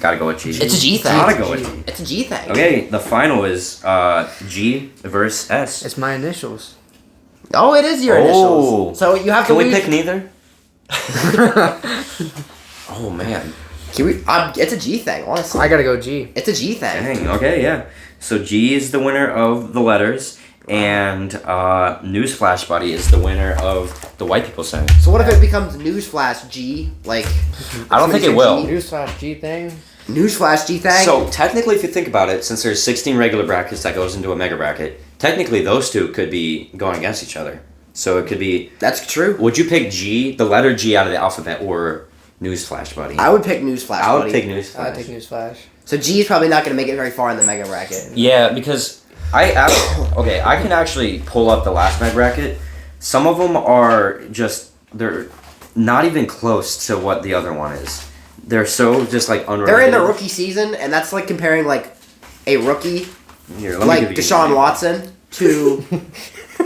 Gotta go with G. It's a G thing. Gotta go with G. It's a G thing. Okay, the final is G versus S. It's my initials. Oh, it is your Oh. initials. So you have Can to we lose. pick neither? Oh man. It's a G thing, honestly. I gotta go G. It's a G thing. Dang. Okay, yeah. So G is the winner of the letters, and Newsflash Buddy is the winner of the white people saying. So what if it becomes Newsflash G? Like, I don't think it will. Newsflash G thing. Newsflash G thing? So technically, if you think about it, since there's 16 regular brackets that goes into a mega bracket, technically those two could be going against each other. So it could be. That's true. Would you pick G, the letter G out of the alphabet, or Newsflash Buddy? I would pick Newsflash I would buddy. pick Newsflash. I take Newsflash. So G is probably not going to make it very far in the mega bracket. Yeah, because I can actually pull up the last mega bracket. Some of them are just they're not even close to what the other one is. They're so just like unrelated. They're in the rookie season, and that's like comparing like a rookie Here, let me like give you an Deshaun example. Watson to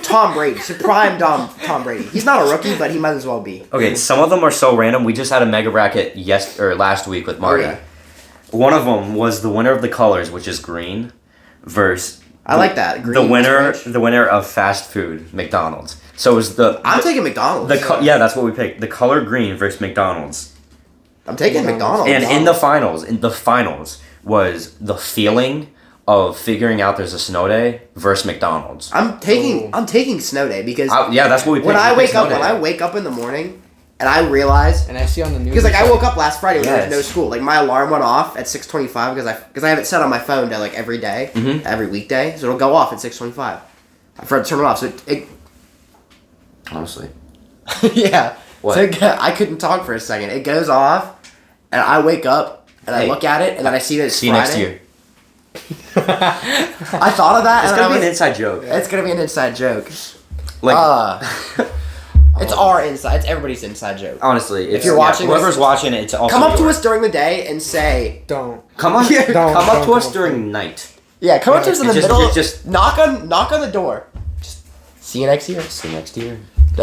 Tom Brady. So prime Tom Brady. He's not a rookie, but he might as well be. Okay, some of them are so random. We just had a mega bracket last week with Marty. Okay. One of them was the winner of the colors, which is green, versus I like that. Green, the winner French. the winner of fast food, McDonald's. So it was the I'm taking McDonald's. yeah, that's what we picked. The color green versus McDonald's. I'm taking McDonald's. And in the finals was the feeling of figuring out there's a snow day versus McDonald's. I'm taking snow day because Yeah, that's what we picked. when I We picked wake up snow day. in the morning and I realize And I see on the news. because like I woke up last Friday when there was no Yes. school. Like my alarm went off at 6:25 because I have it set on my phone to like every day, Mhm. every weekday, so it'll go off at 6:25. I forgot to turn it off, so it Honestly. yeah. What? So I couldn't talk for a second. It goes off, and I wake up and I Hey. look at it and then I see that it's See you Friday. next year. I thought of that. It's and gonna I be an was- inside joke. It's gonna be an inside joke. Like It's our inside. It's everybody's inside joke. honestly, it's, you're watching whoever's this- watching it, it's also Come up to yours. us during the day and say, Don't. Come on, Yeah. Don't- come up don't to us come up during night. yeah, come up to us in the Just- middle. just- knock on the door. Just see you next year. See you next year.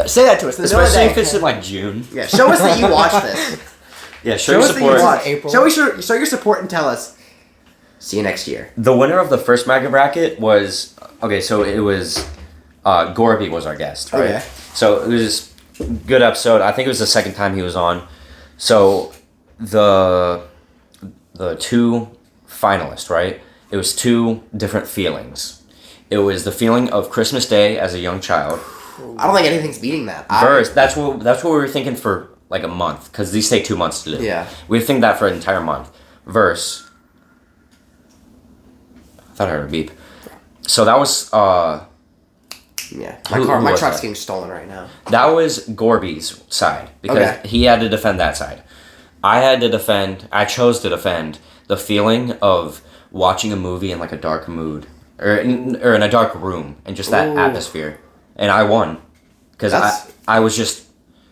Say that to us in the middle of Especially the if day. it's in like June. Yeah, show us that you watch this. Yeah, show Show your us that you support. watch. April. Show your support and tell us. See you next year. The winner of the first mega bracket was okay. So it was Gorby was our guest, right? Okay. So it was a good episode. I think it was the second time he was on. So the two finalists, right? It was two different feelings. It was the feeling of Christmas Day as a young child. I don't think anything's beating that. Verse. That's what we were thinking for like a month, because these take 2 months to do. Yeah. We think that for an entire month. Verse. I thought I heard a beep. So that was Yeah. Who My was truck's that? getting stolen right now. That was Gorby's side, because Okay. he had to defend that side. I chose to defend the feeling of watching a movie in like a dark mood, or in a dark room, and just that Ooh. atmosphere. And I won, because That's- I was just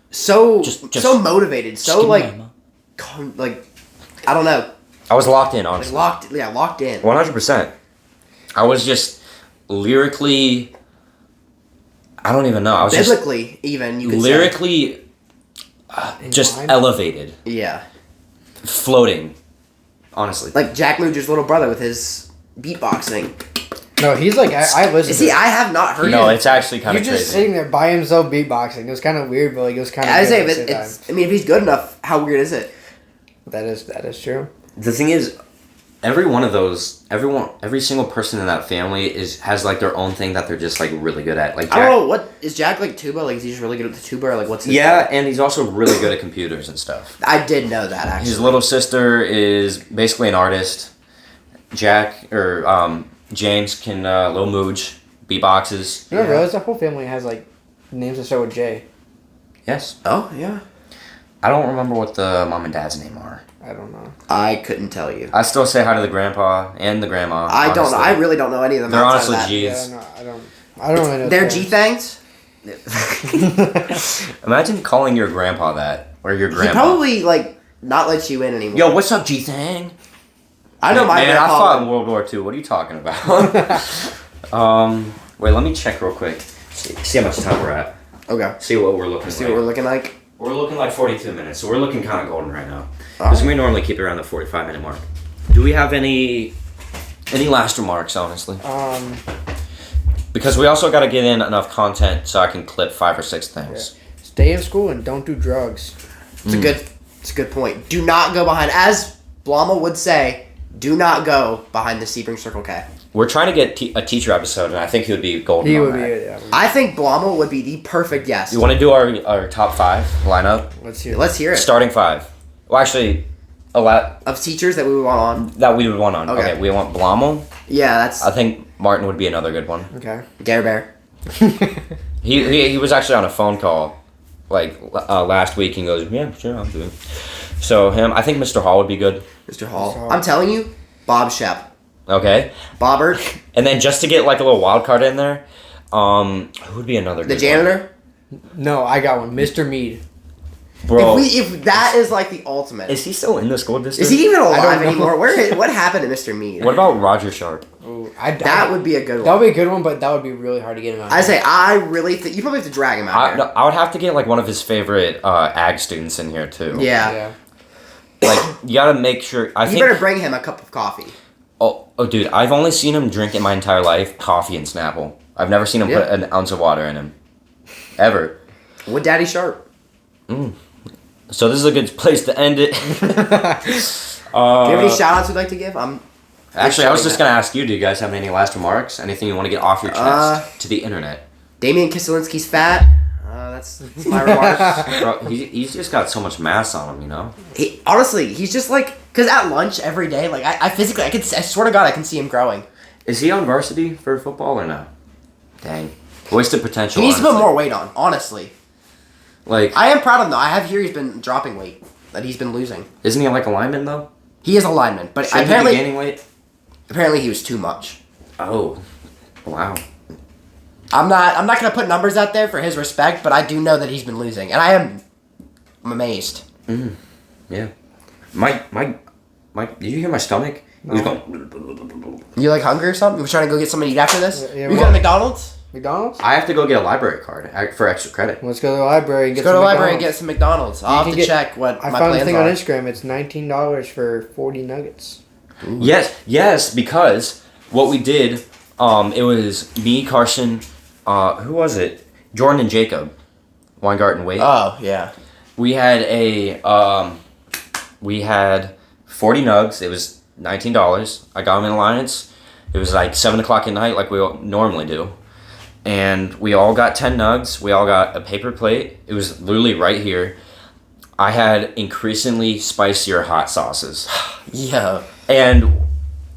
So Just so motivated, so give me like my- like I don't know, I was locked in, like honestly. locked in. 100%. I was just lyrically. I don't even know. I was Biblically, even you could just lyrically just line? elevated, yeah, floating. Honestly, like Jack Mooger's little brother with his beatboxing. No, he's like I listen. See, to I have not heard. no, it. it's actually kind You're of just crazy. sitting there by himself beatboxing. It was kind of weird, but like it was kind of. I say, at the but same it's. time. I mean, if he's good enough, how weird is it? That is true. The thing is, every one of those, every single person in that family has like their own thing that they're just like really good at. Like I don't Jack, know what is Jack like tuba. Like is he just really good at the tuba, or like what's his yeah, and he's also really good at computers and stuff. I did know that actually. His little sister is basically an artist. Jack or James can Lil Mooch beatboxes. You don't Yeah. realize that whole family has like names that start with J. Yes, Oh yeah, I don't remember what the mom and dad's name are. I don't know. I couldn't tell you. I still say hi to the grandpa and the grandma. I don't know. honestly. I really don't know any of them. They're outside honestly of that. G's. Yeah, no, I don't really know. They're the G names. things. Imagine calling your grandpa that or your He grandma. probably like not let you in anymore. Yo, what's up, G thing? I know my man. I grandpa. fought in World War II. What are you talking about? Wait, let me check real quick. See how much time we're at. Okay. See what we're looking See like. what we're looking like. We're looking like 42 minutes, so we're looking kind of golden right now. All Because right. we normally keep it around the 45-minute mark. Do we have any last remarks, honestly? Because we also got to get in enough content so I can clip 5 or 6 things. Stay in school and don't do drugs. It's a good point. Do not go behind, as Blama would say, do not go behind the Sebring Circle K. We're trying to get a teacher episode, and I think he would be golden He on would be. that. Yeah. I think Blama would be the perfect guest. You want to do our top 5 lineup? Let's hear. Let's hear it. Starting 5. Well, actually, a lot Of teachers that we would want on. that we would want on. Okay. Okay, we want Blamo. Yeah, that's I think Martin would be another good one. Okay. Gare Bear. He was actually on a phone call, like last week, and goes, yeah, sure, I'll do it. So him, I think Mr. Hall would be good. Mr. Hall. Mr. Hall. I'm telling you, Bob Shep. Okay, Bobbert. and then just to get like a little wild card in there, who would be another The good janitor. No, I got one. Mr. Mead. one? Bro? If that is like the ultimate. Is he still in the school district? Is he even alive don't know. anymore? What happened to Mr. Mead? What about Roger Sharp? Ooh, That would be a good That one. would be a good one, but that would be really hard to get him out. I say I really think you probably have to drag him out here. I would have to get like one of his favorite ag students in here too. Yeah. Like you gotta make sure. I You think. better bring him a cup of coffee. Oh, dude! I've only seen him drink in my entire life coffee and Snapple. I've never seen him Yeah. put an ounce of water in him, ever. With Daddy Sharp. So this is a good place to end it. Do you have any shout outs you'd like to give? Actually, I was just gonna ask you. Do you guys have any last remarks? Anything you want to get off your chest to the internet? Damian Kisilinski's fat. That's my remarks. Bro, he's just got so much mass on him, you know. Honestly, he's just like, because at lunch every day, like I physically, I swear to God, I can see him growing. Is he on varsity for football or no? Dang, wasted potential. He needs to put honestly. more weight on, honestly. Like, I am proud of him though. I have here he's been dropping weight that he's been losing. isn't he like a lineman though? He is a lineman, but Shouldn't he be gaining weight? apparently he was too much. Oh, wow. I'm not gonna put numbers out there for his respect, but I do know that he's been losing, and I'm amazed. Yeah. Did you hear my stomach? He was going. You like hungry or something? We're trying to go get something to eat after this. Yeah, we well- got a McDonald's. McDonald's? I have to go get a library card for extra credit. Let's go to the library and get Let's go to some the library and McDonald's. get some McDonald's. I'll have to check what I my found a plans thing are. on Instagram. It's $19 for 40 nuggets. Yes, because what we did, it was me, Carson, who was it? Jordan and Jacob, Weingarten Wait. Oh yeah. We had we had 40 nugs. It was $19. I got them in Alliance. It was like 7 o'clock at night, like we normally do. And we all got 10 nugs. We all got a paper plate. It was literally right here. I had increasingly spicier hot sauces. Yeah. And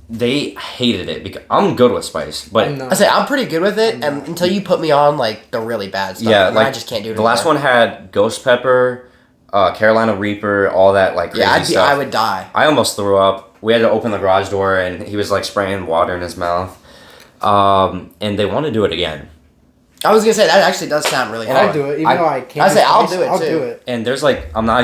they hated it because I'm good with spice, but I say I'm pretty good with it, and until you put me on like the really bad stuff, yeah, like I just can't do it. The last one had ghost pepper, Carolina Reaper, all that like crazy stuff. I would die. I almost threw up. We had to open the garage door, and he was like spraying water in his mouth. And they want to do it again. I was gonna say that actually does sound really hard. I'll do it, even though I can't. I'll do it too. I'll do it. And there's like I'm not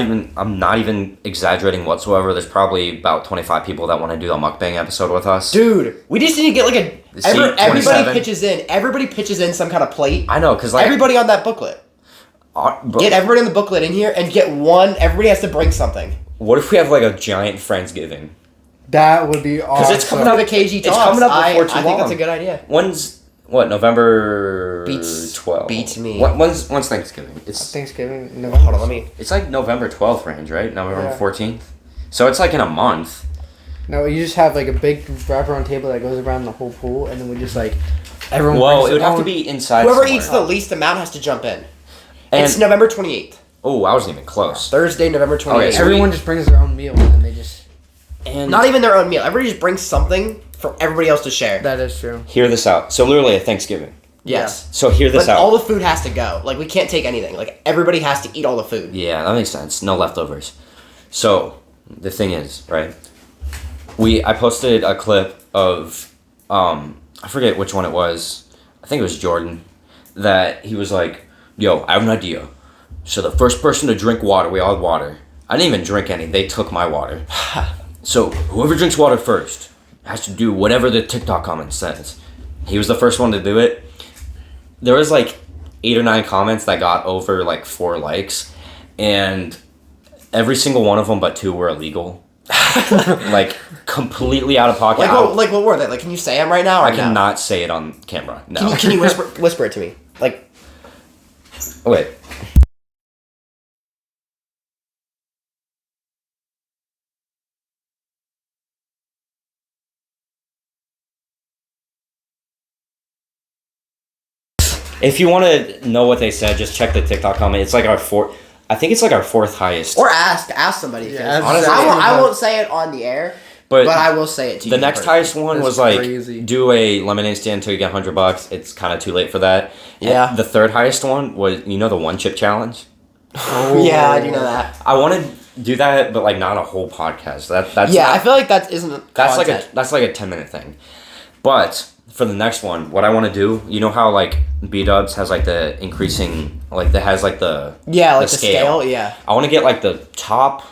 even exaggerating whatsoever. There's probably about 25 people that want to do the mukbang episode with us. Dude, we just need to get like everybody pitches in. Everybody pitches in some kind of plate. I know, because like everybody on that booklet. Get everybody in the booklet in here and get one. Everybody has to bring something. What if we have like a giant Friendsgiving? That would be awesome. Because it's coming up. The KG Talks. It's coming up before too long. I think that's a good idea. When's November beats 12th? Beats me. When's Thanksgiving? It's Thanksgiving. November. Hold on, let me. It's like November 12th range, right? November 14th. So it's like in a month. No, you just have like a big wraparound table that goes around the whole pool, and then we just like everyone. Well, it would have to be inside. Whoever somewhere. eats the least amount has to jump in. And it's November 28th. Oh, I wasn't even close. Thursday, November 28th. Okay, so everyone just brings their own meal, and then they just. And not even their own meal. Everybody just brings something for everybody else to share. That is true. Hear this out. So literally a Thanksgiving. Yes. So hear this out. All the food has to go. Like, we can't take anything. Like, everybody has to eat all the food. Yeah, that makes sense. No leftovers. So the thing is, right? I posted a clip of I forget which one it was. I think it was Jordan. That he was like, "Yo, I have an idea. So the first person to drink water, we all had water. I didn't even drink any. They took my water. So whoever drinks water first has to do whatever the TikTok comment says." He was the first one to do it. There was like 8 or 9 comments that got over like 4 likes, and every single one of them but 2 were illegal. Like completely out of pocket. Like what were they? Like, can you say them right now? Or I cannot say it on camera. No. Can you whisper it to me? Like, wait. If you want to know what they said, just check the TikTok comment. It's like our 4th. I think it's like our 4th highest. Or ask somebody. Yeah, honestly, I won't say it on the air, but I will say it to you. The next highest one was like do a lemonade stand until you get $100. It's kind of too late for that. Yeah. And the 3rd highest one was the 1 chip challenge. Oh yeah, I do know that. I want to do that, but like not a whole podcast. That's yeah. I feel like that isn't. That's like a 10-minute thing, but. For the next one, what I want to do, you know how like B-Dubs has like the increasing, like that has like the the scale, yeah. I want to get like the top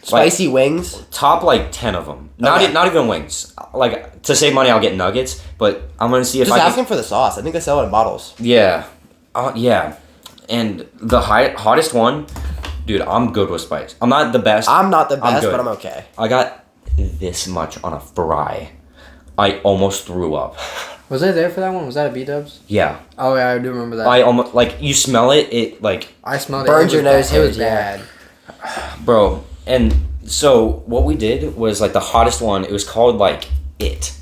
spicy wings, top like 10 of them. Not even wings. Like to save money, I'll get nuggets, but I'm gonna see if just ask them for the sauce. I think they sell it in bottles. Yeah, yeah, and the hottest one, dude. I'm good with spice. I'm not the best. I'm not the best, but I'm okay. I got this much on a fry. I almost threw up. Was I there for that one? Was that a B-Dubs? Yeah. Oh yeah, I do remember that. I almost like you smell it. It like I smelled it. Burned your nose. It was bad, bro. And so what we did was like the hottest one. It was called like it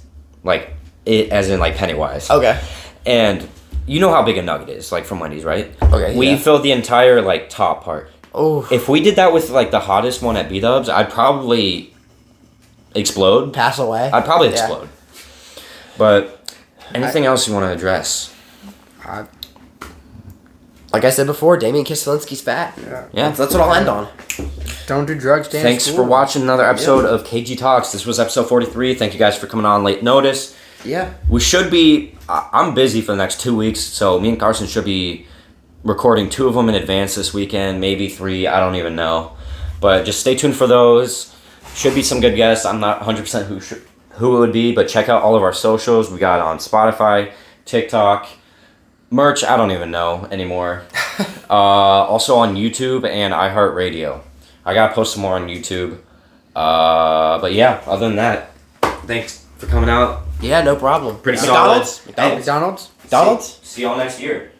as in like Pennywise. Okay. And you know how big a nugget is, like from Wendy's, right? Okay. We filled the entire like top part. Oh. If we did that with like the hottest one at B-Dubs, I'd probably explode. Pass away. I'd probably explode. But anything else you want to address? Like I said before, Damian Kistelinsky's fat. Yeah. That's what I'll end on. Don't do drugs. Thanks for watching another episode of KG Talks. This was episode 43. Thank you guys for coming on late notice. Yeah. We should be... I'm busy for the next 2 weeks, so me and Carson should be recording 2 of them in advance this weekend, maybe 3. I don't even know. But just stay tuned for those. Should be some good guests. I'm not 100% who it would be, but check out all of our socials. We got on Spotify, TikTok, merch, I don't even know anymore. Also on YouTube and iHeartRadio. I gotta post some more on YouTube. But yeah, other than that, thanks for coming out. Yeah, no problem. Pretty McDonald's? solid. McDonald's? Donald? See y'all next year.